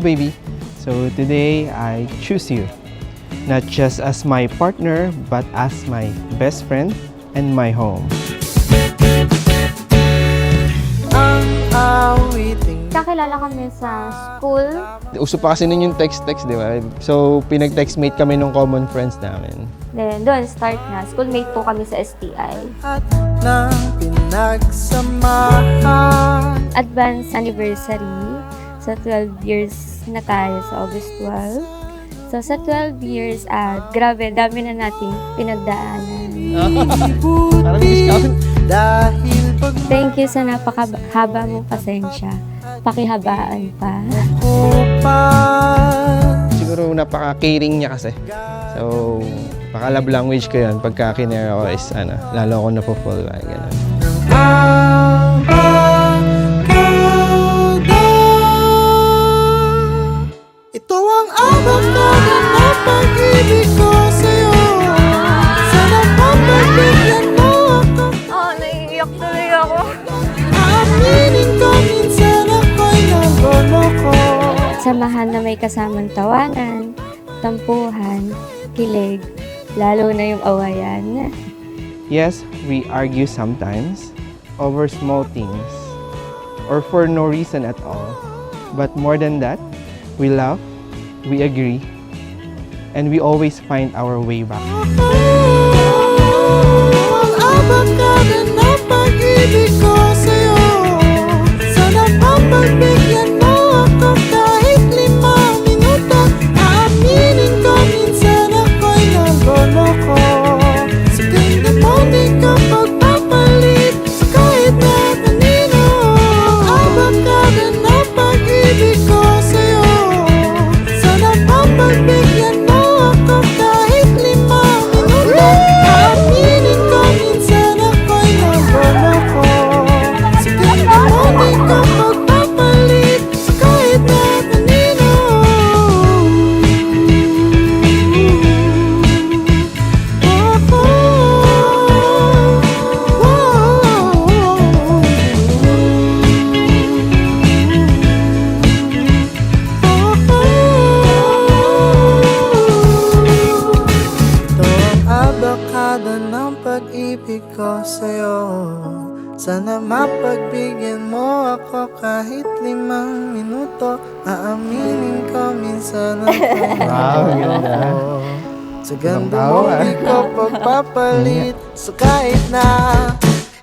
baby. So today, I choose you. Not just as my partner, but as my best friend and my home. Kakilala kami sa school. Uso pa kasi nun yung text-text, di ba? So, pinag-textmate kami ng common friends namin. Then, doon, start na. Schoolmate po kami sa STI. Advance anniversary. So, 12 years na tayo sa August 12. So, sa 12 years, grabe, dami na nating pinagdaanan. Parang discount. Thank you sa napakahaba mong pasensya. Pakihabaan pa. Siguro napaka-caring niya kasi. So, paka-love language ko yun. Pagka kinare ako is, lalo ako napuful. Ganun. Ito ang abang-abang na pag-ibig ko sa'yo. Sana pagbibigyan mo ako. Naiiyak tuloy ako. Aaminin ko minsan ako'y naloloko. Samahan na may kasamang tawanan, tampuhan, kilig, lalo na yung awayan. Yes, we argue sometimes over small things or for no reason at all. But more than that, we love, we agree, and we always find our way back. Ang abang-abang na pag-ibig ko sa'yo. Sana pagbibigyan mo ako kahit 5 minuto. Aaminin ko minsan ako'y naloloko. Sa ganda mo di ka magpapalit sa kahit na kanino. Ang abang-abang na pag-ibig ko sa'yo. Sana pagbibigyan mo ako kahit 5 minuto. Aaminin ko minsan ako'y naloloko. Sa ganda mo di ka magpapalit sa kahit na kanino. Ito ang abakada ng pag-ibig ko sa'yo. Sana mapagbigyan mo ako kahit 5 minuto. Aaminin ko minsan ako'y Wow, ganda. naloloko. Sa ganda Ibang mo tao, di ko pagpapalit sa kahit na.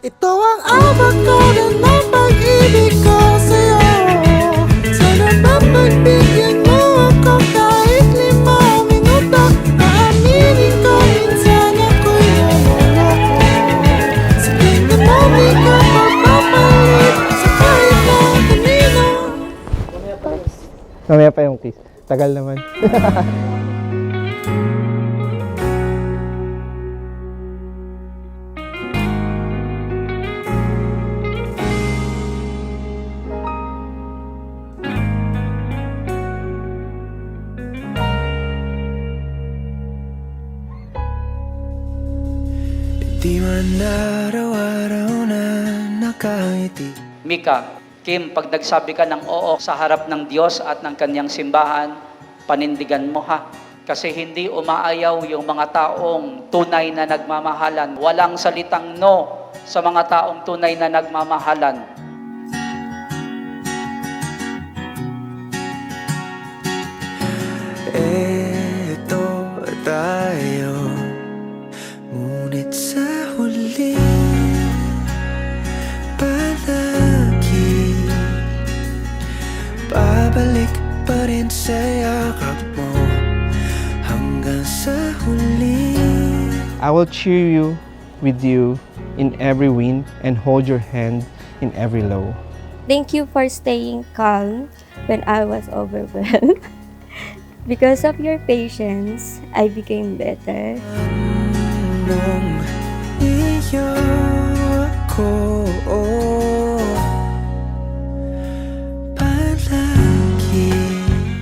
Ito ang abakada ng pag-ibig ko sa'yo. Sana mapagbigyan mo ako kahit 5 minuto. Aaminin ko minsan ako'y naloloko. Sa ganda mo di ko pagpapalit sa kahit na kanino. Mamaya pa yung kiss. Tagal naman. Di man araw-araw na nakangiti. Mika, Kim, pag nagsabi ka ng oo sa harap ng Diyos at ng kanyang simbahan, panindigan mo ha. Kasi hindi umaayaw yung mga taong tunay na nagmamahalan. Walang salitang no sa mga taong tunay na nagmamahalan. Eto tayo, ngunit sa huli palagi babalik pa rin sa yakap mo hanggang sa huli. I will cheer you with you in every win and hold your hand in every low. Thank you for staying calm when I was overwhelmed. Because of your patience, I became better. Nung iyo ako palagi.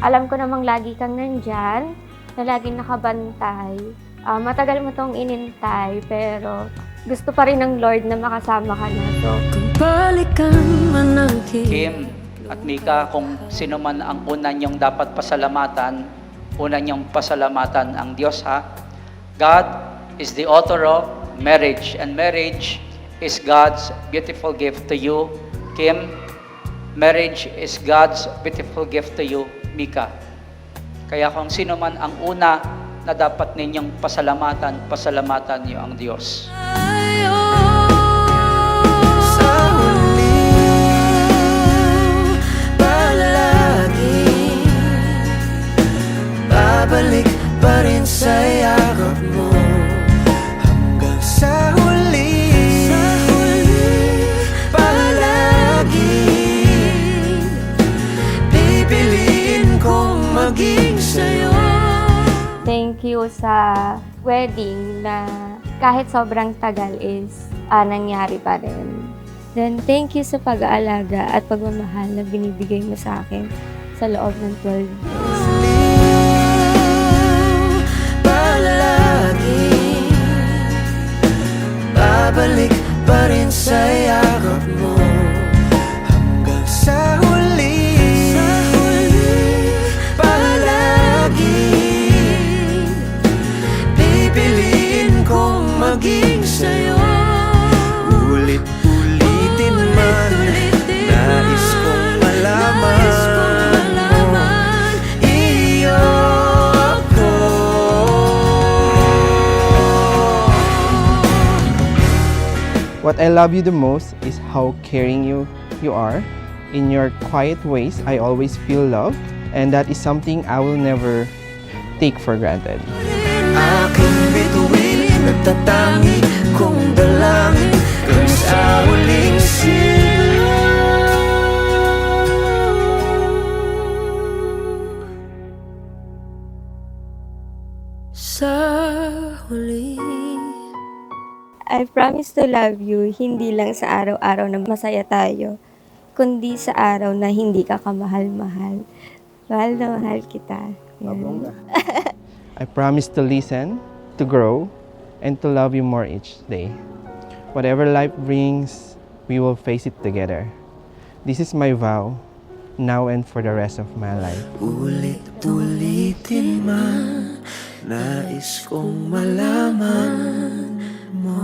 Alam ko namang lagi kang nandyan, na laging nakabantay. Matagal mo tong inintay, pero gusto pa rin ng Lord na makasama ka na. So, Kung balikan man ang Kim, At Mika, kung sino man ang una niyong dapat pasalamatan, una niyong pasalamatan ang Diyos, ha? God is the author of marriage, and marriage is God's beautiful gift to you, Kim. Marriage is God's beautiful gift to you, Mika. Kaya kung sino man ang una na dapat ninyong pasalamatan niyo ang Diyos. Sa huli, palagi babalik pa rin sa yakap mo. Hanggang sa huli, palagi pipiliin kong maging sa'yo. Thank you sa wedding na kahit sobrang tagal is nangyari pa rin. Then, thank you sa pag-aalaga at pagmamahal na binibigay mo sa akin sa loob ng 12 years. Palagi babalik pa rin sa yakap mo. Hanggang sa huli, palagi pipiliin kong maging sa'yo. Ulit-ulitin man, nais kong malaman mo, iyo ako. What I love you the most is how caring you are. In your quiet ways, I always feel love, and that is something I will never take for granted. Aking bituin, nagtatangi kong dalangin kang sa huling sigaw. Sa huli, I promise to love you, hindi lang sa araw-araw na masaya tayo, kundi sa araw na hindi ka kamahal-mahal. Mahal na mahal kita. Yan. I promise to listen, to grow, and to love you more each day. Whatever life brings, we will face it together. This is my vow, now and for the rest of my life. ulit-ulitin man, nais kong malaman mo.